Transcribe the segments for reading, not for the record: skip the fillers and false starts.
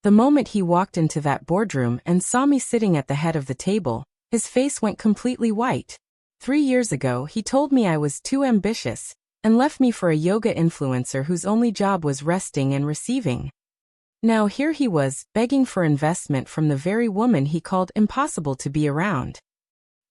The moment he walked into that boardroom and saw me sitting at the head of the table, his face went completely white. 3 years ago, he told me I was too ambitious and left me for a yoga influencer whose only job was resting and receiving. Now here he was, begging for investment from the very woman he called impossible to be around.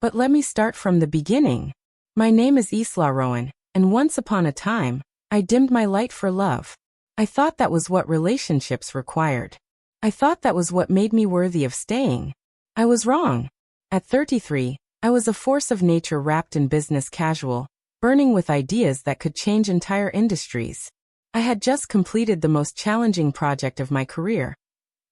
But let me start from the beginning. My name is Isla Rowan, and once upon a time, I dimmed my light for love. I thought that was what relationships required. I thought that was what made me worthy of staying. I was wrong. At 33, I was a force of nature wrapped in business casual, burning with ideas that could change entire industries. I had just completed the most challenging project of my career,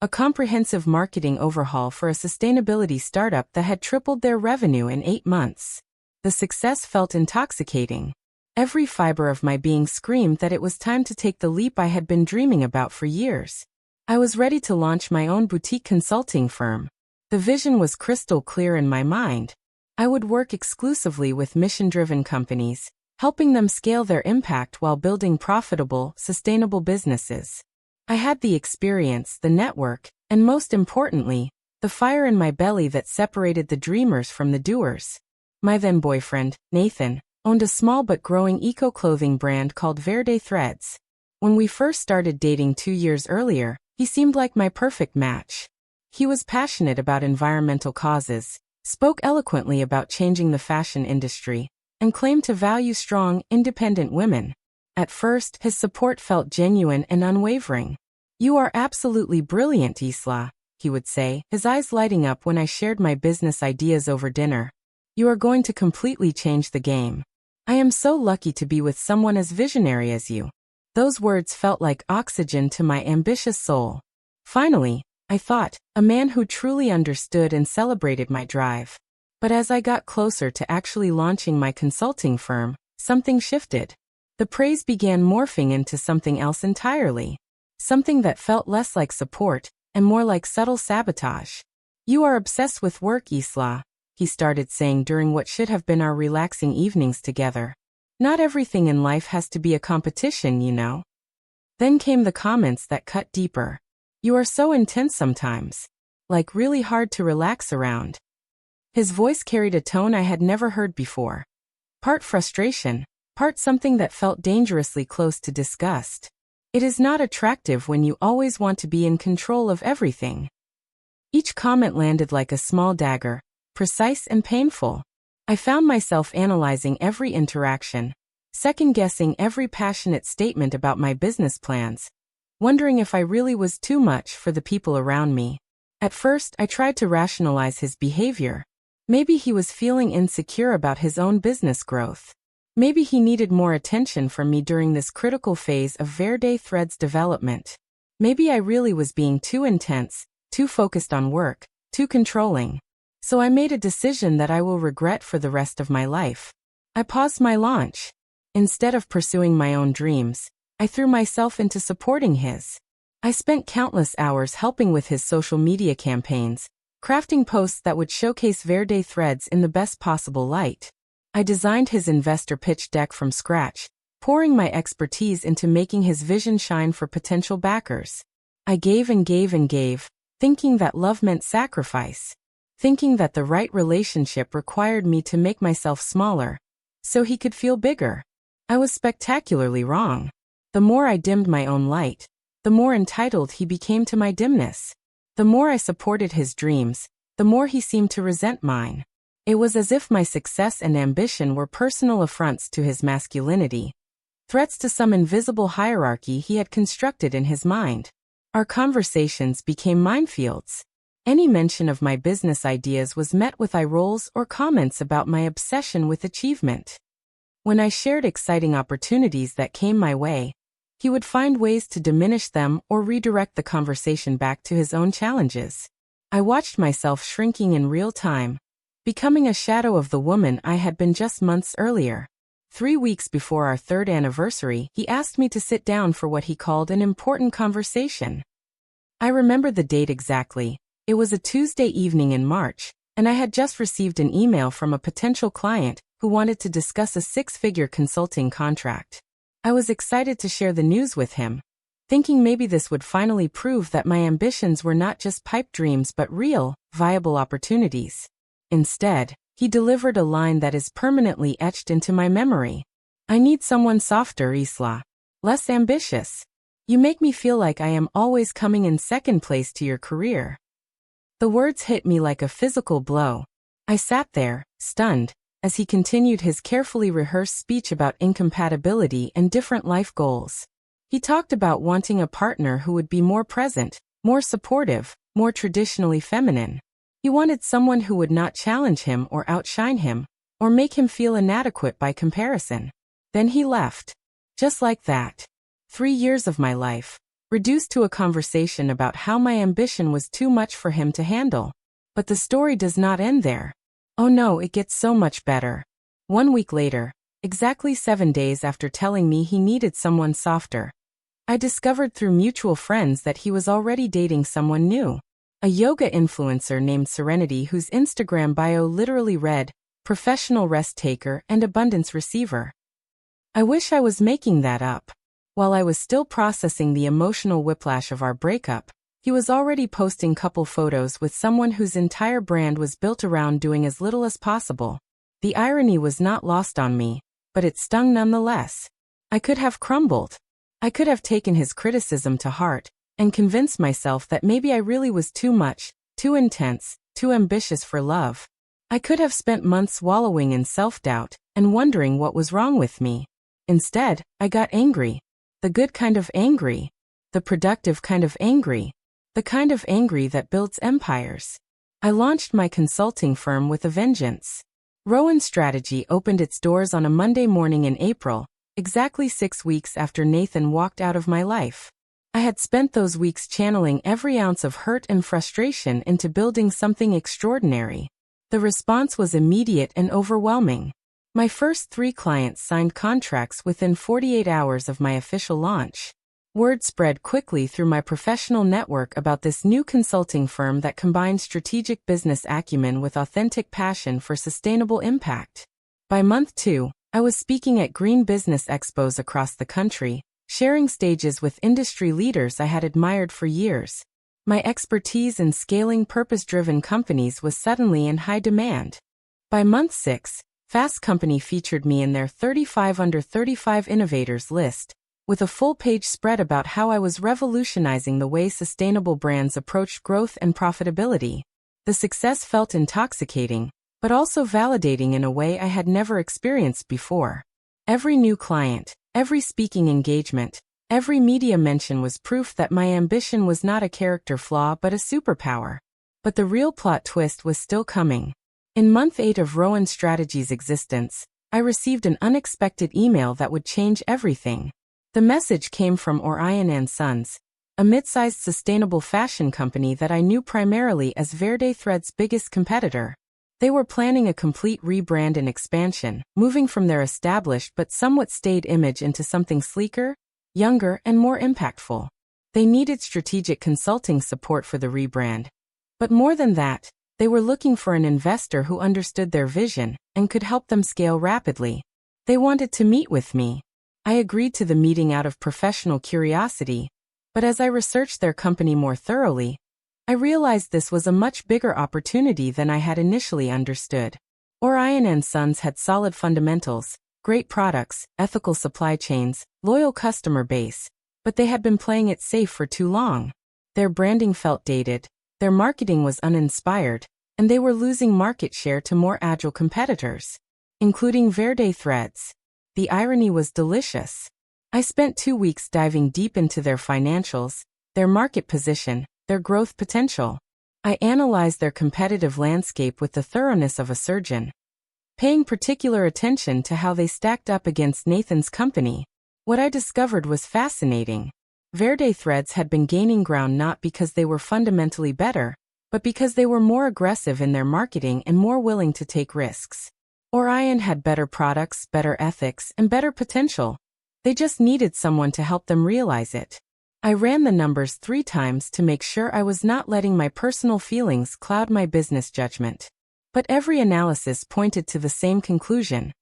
a comprehensive marketing overhaul for a sustainability startup that had tripled their revenue in 8 months. The success felt intoxicating. Every fiber of my being screamed that it was time to take the leap I had been dreaming about for years. I was ready to launch my own boutique consulting firm. The vision was crystal clear in my mind. I would work exclusively with mission-driven companies, helping them scale their impact while building profitable, sustainable businesses. I had the experience, the network, and most importantly, the fire in my belly that separated the dreamers from the doers. My then boyfriend, Nathan, owned a small but growing eco-clothing brand called Verde Threads. When we first started dating 2 years earlier, he seemed like my perfect match. He was passionate about environmental causes, spoke eloquently about changing the fashion industry, and claimed to value strong, independent women. At first, his support felt genuine and unwavering. "You are absolutely brilliant, Isla," he would say, his eyes lighting up when I shared my business ideas over dinner. "You are going to completely change the game. I am so lucky to be with someone as visionary as you." Those words felt like oxygen to my ambitious soul. Finally, I thought, a man who truly understood and celebrated my drive. But as I got closer to actually launching my consulting firm, something shifted. The praise began morphing into something else entirely. Something that felt less like support and more like subtle sabotage. "You are obsessed with work, Isla," he started saying during what should have been our relaxing evenings together. "Not everything in life has to be a competition, you know." Then came the comments that cut deeper. "You are so intense sometimes. Like really hard to relax around." His voice carried a tone I had never heard before. Part frustration, part something that felt dangerously close to disgust. It is not attractive when you always want to be in control of everything. Each comment landed like a small dagger, precise and painful. I found myself analyzing every interaction, second-guessing every passionate statement about my business plans, wondering if I really was too much for the people around me. At first, I tried to rationalize his behavior. Maybe he was feeling insecure about his own business growth. Maybe he needed more attention from me during this critical phase of Verde Threads development. Maybe I really was being too intense, too focused on work, too controlling. So I made a decision that I will regret for the rest of my life. I paused my launch. Instead of pursuing my own dreams, I threw myself into supporting his. I spent countless hours helping with his social media campaigns, crafting posts that would showcase Verde Threads in the best possible light. I designed his investor pitch deck from scratch, pouring my expertise into making his vision shine for potential backers. I gave and gave and gave, thinking that love meant sacrifice. Thinking that the right relationship required me to make myself smaller, so he could feel bigger. I was spectacularly wrong. The more I dimmed my own light, the more entitled he became to my dimness. The more I supported his dreams, the more he seemed to resent mine. It was as if my success and ambition were personal affronts to his masculinity, threats to some invisible hierarchy he had constructed in his mind. Our conversations became minefields. Any mention of my business ideas was met with eye rolls or comments about my obsession with achievement. When I shared exciting opportunities that came my way, he would find ways to diminish them or redirect the conversation back to his own challenges. I watched myself shrinking in real time, becoming a shadow of the woman I had been just months earlier. 3 weeks before our 3rd anniversary, he asked me to sit down for what he called an important conversation. I remember the date exactly. It was a Tuesday evening in March, and I had just received an email from a potential client who wanted to discuss a 6-figure consulting contract. I was excited to share the news with him, thinking maybe this would finally prove that my ambitions were not just pipe dreams but real, viable opportunities. Instead, he delivered a line that is permanently etched into my memory. I need someone softer, Isla. Less ambitious. You make me feel like I am always coming in second place to your career. The words hit me like a physical blow. I sat there, stunned, as he continued his carefully rehearsed speech about incompatibility and different life goals. He talked about wanting a partner who would be more present, more supportive, more traditionally feminine. He wanted someone who would not challenge him or outshine him, or make him feel inadequate by comparison. Then he left. Just like that. 3 years of my life, reduced to a conversation about how my ambition was too much for him to handle. But the story does not end there. Oh no, it gets so much better. 1 week later, exactly 7 days after telling me he needed someone softer, I discovered through mutual friends that he was already dating someone new. A yoga influencer named Serenity whose Instagram bio literally read, "Professional rest taker and abundance receiver." I wish I was making that up. While I was still processing the emotional whiplash of our breakup, he was already posting couple photos with someone whose entire brand was built around doing as little as possible. The irony was not lost on me, but it stung nonetheless. I could have crumbled. I could have taken his criticism to heart, and convinced myself that maybe I really was too much, too intense, too ambitious for love. I could have spent months wallowing in self-doubt, and wondering what was wrong with me. Instead, I got angry. The good kind of angry. The productive kind of angry. The kind of angry that builds empires. I launched my consulting firm with a vengeance. Rowan Strategy opened its doors on a Monday morning in April, exactly 6 weeks after Nathan walked out of my life. I had spent those weeks channeling every ounce of hurt and frustration into building something extraordinary. The response was immediate and overwhelming. My first 3 clients signed contracts within 48 hours of my official launch. Word spread quickly through my professional network about this new consulting firm that combined strategic business acumen with authentic passion for sustainable impact. By month 2, I was speaking at green business expos across the country, sharing stages with industry leaders I had admired for years. My expertise in scaling purpose-driven companies was suddenly in high demand. By month 6, Fast Company featured me in their 35 Under 35 Innovators list, with a full-page spread about how I was revolutionizing the way sustainable brands approached growth and profitability. The success felt intoxicating, but also validating in a way I had never experienced before. Every new client, every speaking engagement, every media mention was proof that my ambition was not a character flaw but a superpower. But the real plot twist was still coming. In month 8 of Rowan Strategy's existence, I received an unexpected email that would change everything. The message came from Orion & Sons, a mid-sized sustainable fashion company that I knew primarily as Verde Thread's biggest competitor. They were planning a complete rebrand and expansion, moving from their established but somewhat staid image into something sleeker, younger, and more impactful. They needed strategic consulting support for the rebrand. But more than that, they were looking for an investor who understood their vision and could help them scale rapidly. They wanted to meet with me. I agreed to the meeting out of professional curiosity, but as I researched their company more thoroughly, I realized this was a much bigger opportunity than I had initially understood. Orion & Sons had solid fundamentals, great products, ethical supply chains, loyal customer base, but they had been playing it safe for too long. Their branding felt dated, their marketing was uninspired, and they were losing market share to more agile competitors, including Verde Threads. The irony was delicious. I spent 2 weeks diving deep into their financials, their market position, their growth potential. I analyzed their competitive landscape with the thoroughness of a surgeon, paying particular attention to how they stacked up against Nathan's company. What I discovered was fascinating. Verde Threads had been gaining ground not because they were fundamentally better, but because they were more aggressive in their marketing and more willing to take risks. Orion had better products, better ethics, and better potential. They just needed someone to help them realize it. I ran the numbers 3 times to make sure I was not letting my personal feelings cloud my business judgment. But every analysis pointed to the same conclusion.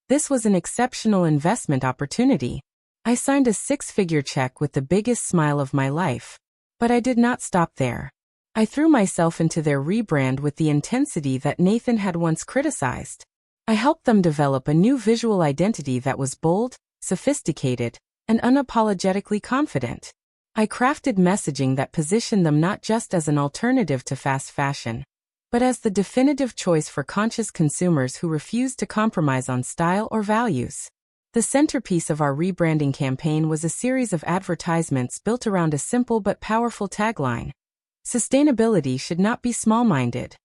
This was an exceptional investment opportunity. I signed a six-figure check with the biggest smile of my life. But I did not stop there. I threw myself into their rebrand with the intensity that Nathan had once criticized. I helped them develop a new visual identity that was bold, sophisticated, and unapologetically confident. I crafted messaging that positioned them not just as an alternative to fast fashion, but as the definitive choice for conscious consumers who refuse to compromise on style or values. The centerpiece of our rebranding campaign was a series of advertisements built around a simple but powerful tagline: "Sustainability should not be small-minded."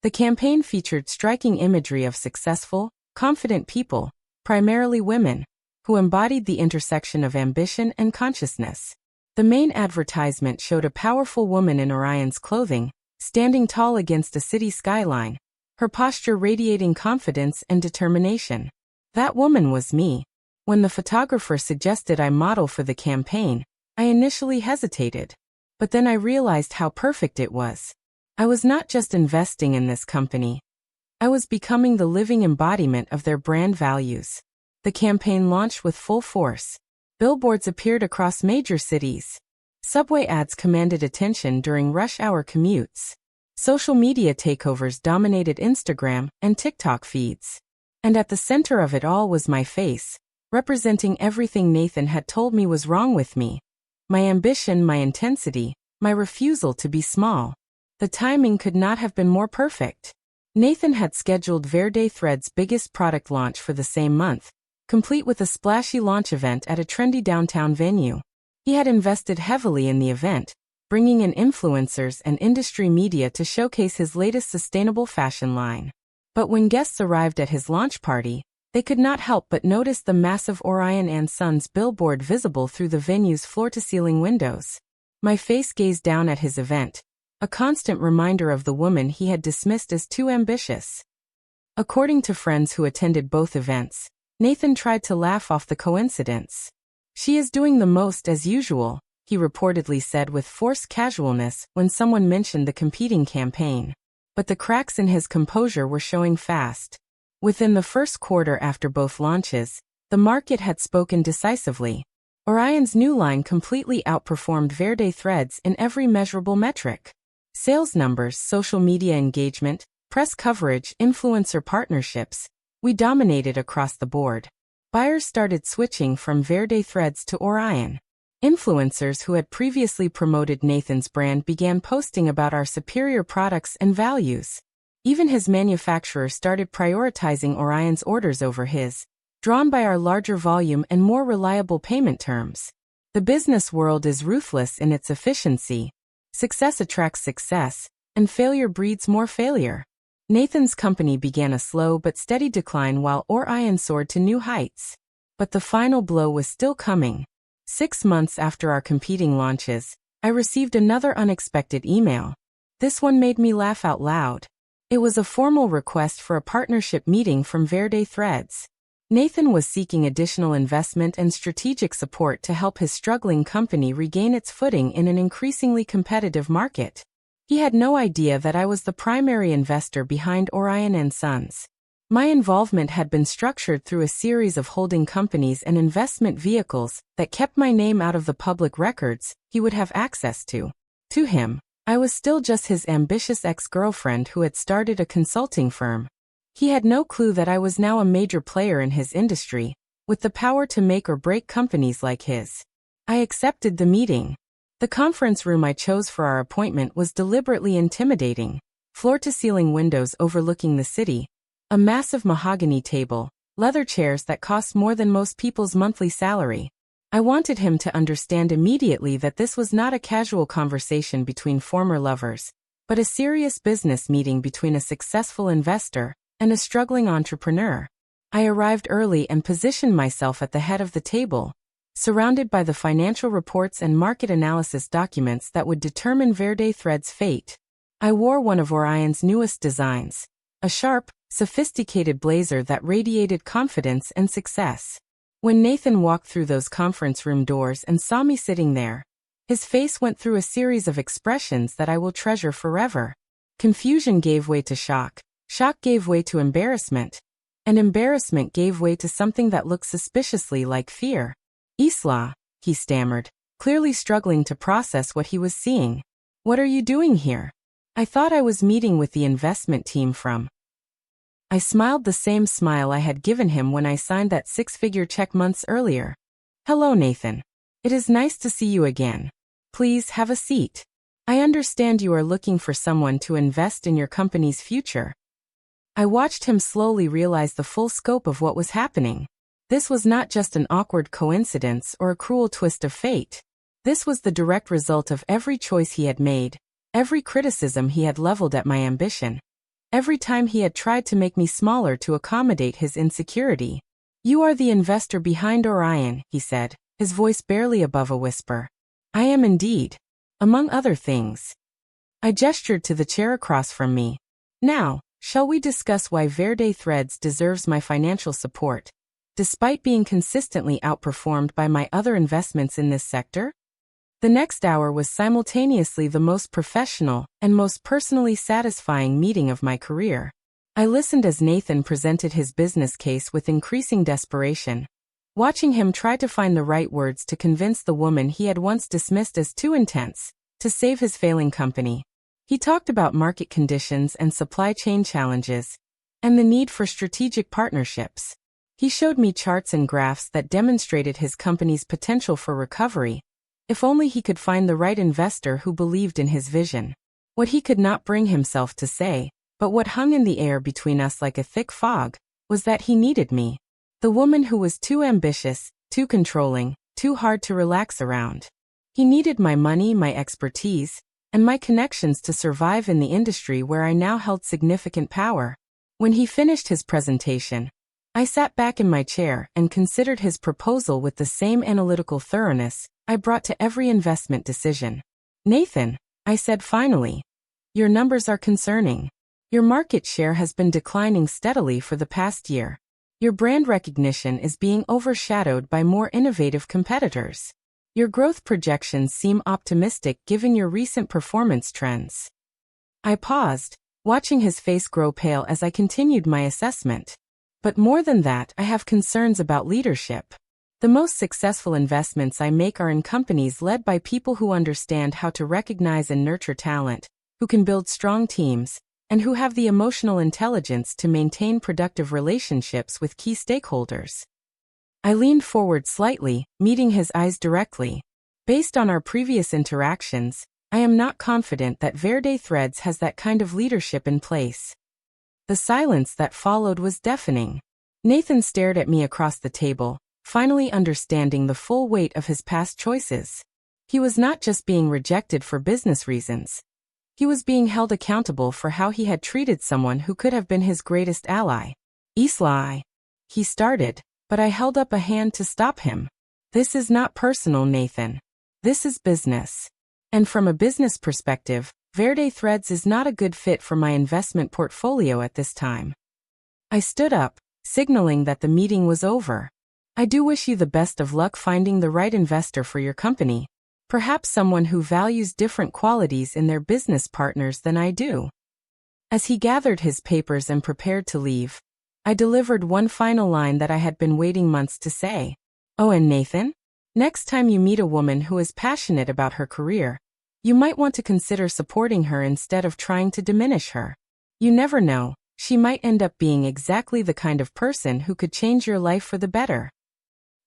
The campaign featured striking imagery of successful, confident people, primarily women, who embodied the intersection of ambition and consciousness. The main advertisement showed a powerful woman in Orion's clothing, standing tall against a city skyline, her posture radiating confidence and determination. That woman was me. When the photographer suggested I model for the campaign, I initially hesitated. But then I realized how perfect it was. I was not just investing in this company. I was becoming the living embodiment of their brand values. The campaign launched with full force. Billboards appeared across major cities. Subway ads commanded attention during rush hour commutes. Social media takeovers dominated Instagram and TikTok feeds. And at the center of it all was my face, representing everything Nathan had told me was wrong with me. My ambition, my intensity, my refusal to be small. The timing could not have been more perfect. Nathan had scheduled Verde Thread's biggest product launch for the same month, complete with a splashy launch event at a trendy downtown venue. He had invested heavily in the event, bringing in influencers and industry media to showcase his latest sustainable fashion line. But when guests arrived at his launch party, they could not help but notice the massive Orion and Sons billboard visible through the venue's floor-to-ceiling windows. My face gazed down at his event, a constant reminder of the woman he had dismissed as too ambitious. According to friends who attended both events, Nathan tried to laugh off the coincidence. "She is doing the most as usual," he reportedly said with forced casualness when someone mentioned the competing campaign. But the cracks in his composure were showing fast. Within the first quarter after both launches, the market had spoken decisively. Orion's new line completely outperformed Verde Threads in every measurable metric. Sales numbers, social media engagement, press coverage, influencer partnerships. We dominated across the board. Buyers started switching from Verde Threads to Orion. Influencers who had previously promoted Nathan's brand began posting about our superior products and values. Even his manufacturer started prioritizing Orion's orders over his, drawn by our larger volume and more reliable payment terms. The business world is ruthless in its efficiency. Success attracts success, and failure breeds more failure. Nathan's company began a slow but steady decline while Orion soared to new heights. But the final blow was still coming. 6 months after our competing launches, I received another unexpected email. This one made me laugh out loud. It was a formal request for a partnership meeting from Verde Threads. Nathan was seeking additional investment and strategic support to help his struggling company regain its footing in an increasingly competitive market. He had no idea that I was the primary investor behind Orion and Sons. My involvement had been structured through a series of holding companies and investment vehicles that kept my name out of the public records he would have access to. To him, I was still just his ambitious ex-girlfriend who had started a consulting firm. He had no clue that I was now a major player in his industry, with the power to make or break companies like his. I accepted the meeting. The conference room I chose for our appointment was deliberately intimidating. Floor-to-ceiling windows overlooking the city, a massive mahogany table, leather chairs that cost more than most people's monthly salary. I wanted him to understand immediately that this was not a casual conversation between former lovers, but a serious business meeting between a successful investor and a struggling entrepreneur. I arrived early and positioned myself at the head of the table, surrounded by the financial reports and market analysis documents that would determine Verde Thread's fate. I wore one of Orion's newest designs, a sharp, sophisticated blazer that radiated confidence and success. When Nathan walked through those conference room doors and saw me sitting there, his face went through a series of expressions that I will treasure forever. Confusion gave way to shock, shock gave way to embarrassment, and embarrassment gave way to something that looked suspiciously like fear. Isla, he stammered, clearly struggling to process what he was seeing. What are you doing here? I thought I was meeting with the investment team from. I smiled the same smile I had given him when I signed that six-figure check months earlier. Hello, Nathan. It is nice to see you again. Please have a seat. I understand you are looking for someone to invest in your company's future. I watched him slowly realize the full scope of what was happening. This was not just an awkward coincidence or a cruel twist of fate. This was the direct result of every choice he had made, every criticism he had leveled at my ambition, every time he had tried to make me smaller to accommodate his insecurity. You are the investor behind Orion, he said, his voice barely above a whisper. I am indeed. Among other things. I gestured to the chair across from me. Now, shall we discuss why Verde Threads deserves my financial support, despite being consistently outperformed by my other investments in this sector? The next hour was simultaneously the most professional and most personally satisfying meeting of my career. I listened as Nathan presented his business case with increasing desperation, watching him try to find the right words to convince the woman he had once dismissed as too intense to save his failing company. He talked about market conditions and supply chain challenges, and the need for strategic partnerships. He showed me charts and graphs that demonstrated his company's potential for recovery, if only he could find the right investor who believed in his vision. What he could not bring himself to say, but what hung in the air between us like a thick fog, was that he needed me. The woman who was too ambitious, too controlling, too hard to relax around. He needed my money, my expertise, and my connections to survive in the industry where I now held significant power. When he finished his presentation, I sat back in my chair and considered his proposal with the same analytical thoroughness I brought to every investment decision. Nathan, I said finally, your numbers are concerning. Your market share has been declining steadily for the past year. Your brand recognition is being overshadowed by more innovative competitors. Your growth projections seem optimistic given your recent performance trends. I paused, watching his face grow pale as I continued my assessment. But more than that, I have concerns about leadership. The most successful investments I make are in companies led by people who understand how to recognize and nurture talent, who can build strong teams, and who have the emotional intelligence to maintain productive relationships with key stakeholders. I leaned forward slightly, meeting his eyes directly. Based on our previous interactions, I am not confident that Verde Threads has that kind of leadership in place. The silence that followed was deafening. Nathan stared at me across the table, finally understanding the full weight of his past choices. He was not just being rejected for business reasons. He was being held accountable for how he had treated someone who could have been his greatest ally. Isla, he started, but I held up a hand to stop him. This is not personal, Nathan. This is business. And from a business perspective, Verde Threads is not a good fit for my investment portfolio at this time. I stood up, signaling that the meeting was over. I do wish you the best of luck finding the right investor for your company. Perhaps someone who values different qualities in their business partners than I do. As he gathered his papers and prepared to leave, I delivered one final line that I had been waiting months to say. Oh, and Nathan? Next time you meet a woman who is passionate about her career, you might want to consider supporting her instead of trying to diminish her. You never know, she might end up being exactly the kind of person who could change your life for the better.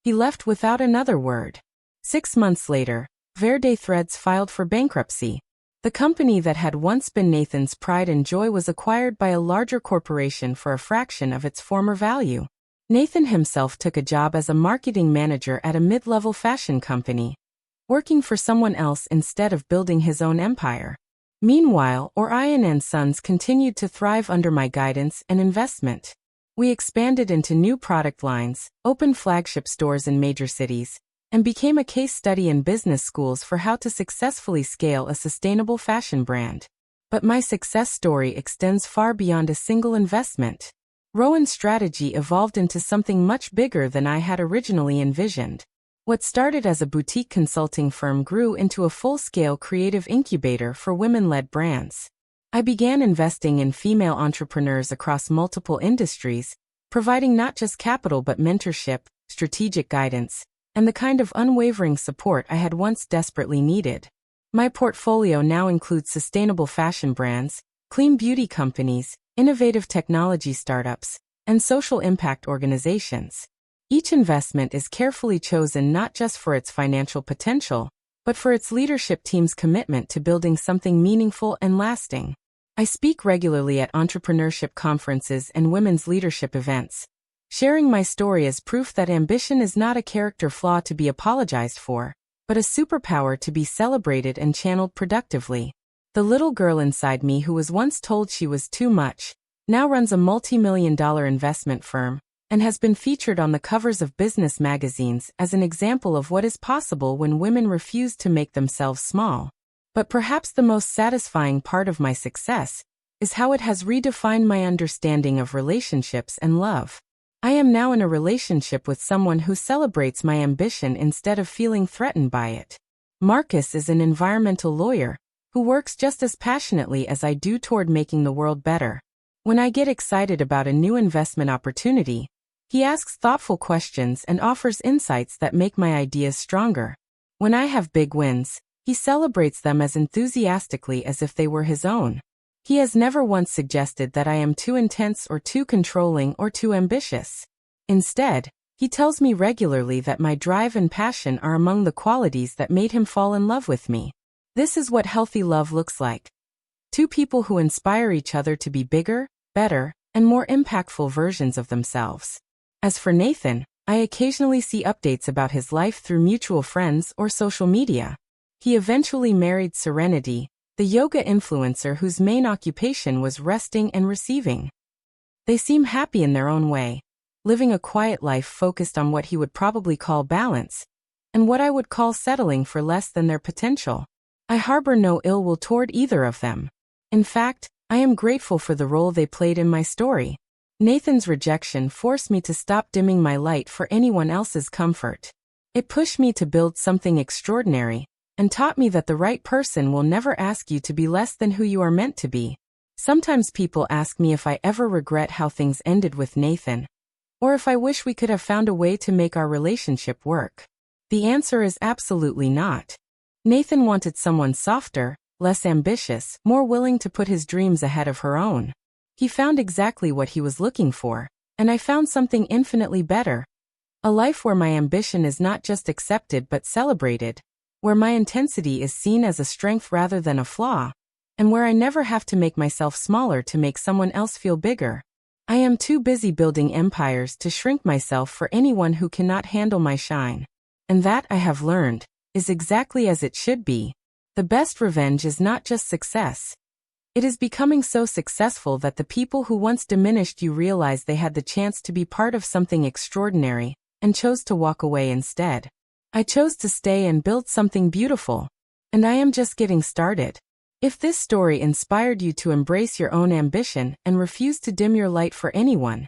He left without another word. 6 months later, Verde Threads filed for bankruptcy. The company that had once been Nathan's pride and joy was acquired by a larger corporation for a fraction of its former value. Nathan himself took a job as a marketing manager at a mid-level fashion company, working for someone else instead of building his own empire. Meanwhile, Orion and Sons continued to thrive under my guidance and investment. We expanded into new product lines, opened flagship stores in major cities, and became a case study in business schools for how to successfully scale a sustainable fashion brand. But my success story extends far beyond a single investment. Rowan's strategy evolved into something much bigger than I had originally envisioned. What started as a boutique consulting firm grew into a full-scale creative incubator for women-led brands. I began investing in female entrepreneurs across multiple industries, providing not just capital but mentorship, strategic guidance, and the kind of unwavering support I had once desperately needed. My portfolio now includes sustainable fashion brands, clean beauty companies, innovative technology startups, and social impact organizations. Each investment is carefully chosen not just for its financial potential, but for its leadership team's commitment to building something meaningful and lasting. I speak regularly at entrepreneurship conferences and women's leadership events, sharing my story as proof that ambition is not a character flaw to be apologized for, but a superpower to be celebrated and channeled productively. The little girl inside me who was once told she was too much, now runs a multi-million-dollar investment firm, and has been featured on the covers of business magazines as an example of what is possible when women refuse to make themselves small. But perhaps the most satisfying part of my success is how it has redefined my understanding of relationships and love. I am now in a relationship with someone who celebrates my ambition instead of feeling threatened by it. Marcus is an environmental lawyer who works just as passionately as I do toward making the world better. When I get excited about a new investment opportunity, he asks thoughtful questions and offers insights that make my ideas stronger. When I have big wins, he celebrates them as enthusiastically as if they were his own. He has never once suggested that I am too intense or too controlling or too ambitious. Instead, he tells me regularly that my drive and passion are among the qualities that made him fall in love with me. This is what healthy love looks like. Two people who inspire each other to be bigger, better, and more impactful versions of themselves. As for Nathan, I occasionally see updates about his life through mutual friends or social media. He eventually married Serenity, the yoga influencer whose main occupation was resting and receiving. They seem happy in their own way, living a quiet life focused on what he would probably call balance, and what I would call settling for less than their potential. I harbor no ill will toward either of them. In fact, I am grateful for the role they played in my story. Nathan's rejection forced me to stop dimming my light for anyone else's comfort. It pushed me to build something extraordinary, and taught me that the right person will never ask you to be less than who you are meant to be. Sometimes people ask me if I ever regret how things ended with Nathan, or if I wish we could have found a way to make our relationship work. The answer is absolutely not. Nathan wanted someone softer, less ambitious, more willing to put his dreams ahead of her own. He found exactly what he was looking for, and I found something infinitely better. A life where my ambition is not just accepted but celebrated, where my intensity is seen as a strength rather than a flaw, and where I never have to make myself smaller to make someone else feel bigger. I am too busy building empires to shrink myself for anyone who cannot handle my shine. And that, I have learned, is exactly as it should be. The best revenge is not just success. It is becoming so successful that the people who once diminished you realize they had the chance to be part of something extraordinary, and chose to walk away instead. I chose to stay and build something beautiful. And I am just getting started. If this story inspired you to embrace your own ambition and refuse to dim your light for anyone,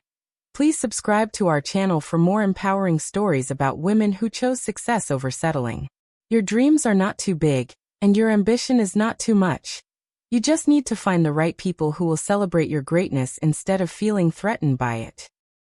please subscribe to our channel for more empowering stories about women who chose success over settling. Your dreams are not too big, and your ambition is not too much. You just need to find the right people who will celebrate your greatness instead of feeling threatened by it.